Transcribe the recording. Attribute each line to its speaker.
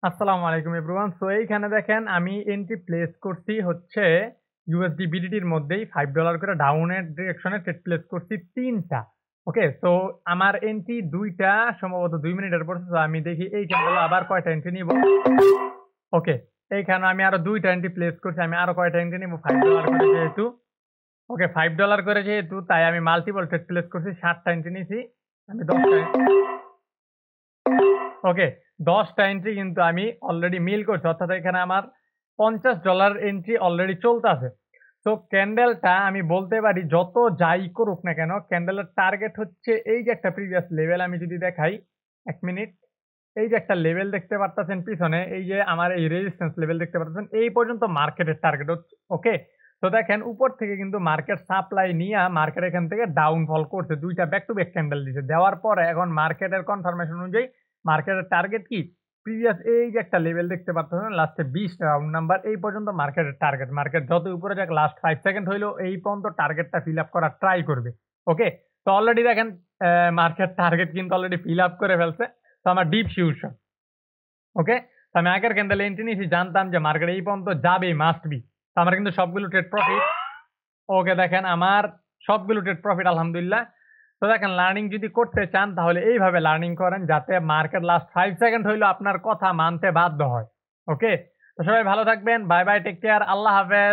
Speaker 1: আসসালামু আলাইকুম everyone. So এইখানে দেখেন আমি এন্ট্রি প্লেস করছি হচ্ছে ইউএসডি বিডিটির মধ্যেই $5 করে ডাউনের ডিরেকশনে ট্রেড প্লেস করছি ৩টা। ওকে, সো আমার এন্ট্রি ২টা সম্ভবত ২ মিনিটের পর। সো আমি দেখি এই ক্যান্ডেলে আবার কয়টা এন্ট্রি নিব। ওকে, এইখানে আমি আরো ২টা এন্ট্রি প্লেস করছি। আমি আরো কয়টা এন্ট্রি নিব $5 করে যেহেতু। ওকে, $5 করে যেহেতু তাই আমি মাল্টিপল ট্রেড প্লেস করছি। ৭টা এন্ট্রি নিছি। আমি ১০টা ওকে, ১০ টা এন্ট্রি কিন্তু আমি অলরেডি মিল করছি। অর্থাৎ এখানে আমার $৫০ এন্ট্রি অলরেডি চলতেছে। তো ক্যান্ডেলটা আমি বলতে পারি যত যাই করুক না কেন, ক্যান্ডেলের টার্গেট হচ্ছে এই যে একটা প্রিভিয়াস লেভেল আমি যদি দেখাই ১ মিনিট। এই যে একটা লেভেল দেখতে পারতেছেন পিছনে, এই যে আমার এই রেজিস্ট্যান্স লেভেল দেখতে পারতেছেন, এই পর্যন্ত মার্কেটের টার্গেট হচ্ছে। ওকে? তো দেখেন উপর থেকে কিন্তু মার্কেট সাপ্লাই নিয়া মার্কেট এখান থেকে ডাউনফল করছে। ২ টা ব্যাক টু ব্যাক ক্যান্ডেল দিছে। দেওয়ার পরে এখন মার্কেটের কনফার্মেশন অনুযায়ী মার্কেটের টার্গেট কি? প্রিভিয়াস এই যে একটা লেভেল দেখতে পারতেছেন লাস্টে ২০ রাউন্ড নাম্বার এই পর্যন্ত মার্কেটের টার্গেট। মার্কেট যত উপরে যাক লাস্ট ৫ সেকেন্ড হইলেও এই পর্যন্ত টার্গেটটা ফিল আপ করার ট্রাই করবে। ওকে? তো অলরেডি দেখেন মার্কেট টার্গেট কিন্তু অলরেডি ফিল আপ করে ফেলছে। তো আমার ডিপ শিওর। ওকে? তো আমি আগের ক্যান্ডেলে এন্ট্রি নিয়েছি, জানতাম যে মার্কেট এই পর্যন্ত যাবেই, মাস্ট বি। তো আমার কিন্তু সবগুলো ট্রেড প্রফিট। ওকে, দেখেন আমার সবগুলো ট্রেড প্রফিট আলহামদুলিল্লাহ। তো দেখেন লার্নিং যদি করতে চান তাহলে এইভাবে লার্নিং করেন যাতে মার্কেট লাস্ট ৫ সেকেন্ড হইলেও আপনার কথা মানতে বাধ্য হয়। ওকে? তো সবাই ভালো থাকবেন। Bye, bye, take care. আল্লাহ হাফেজ।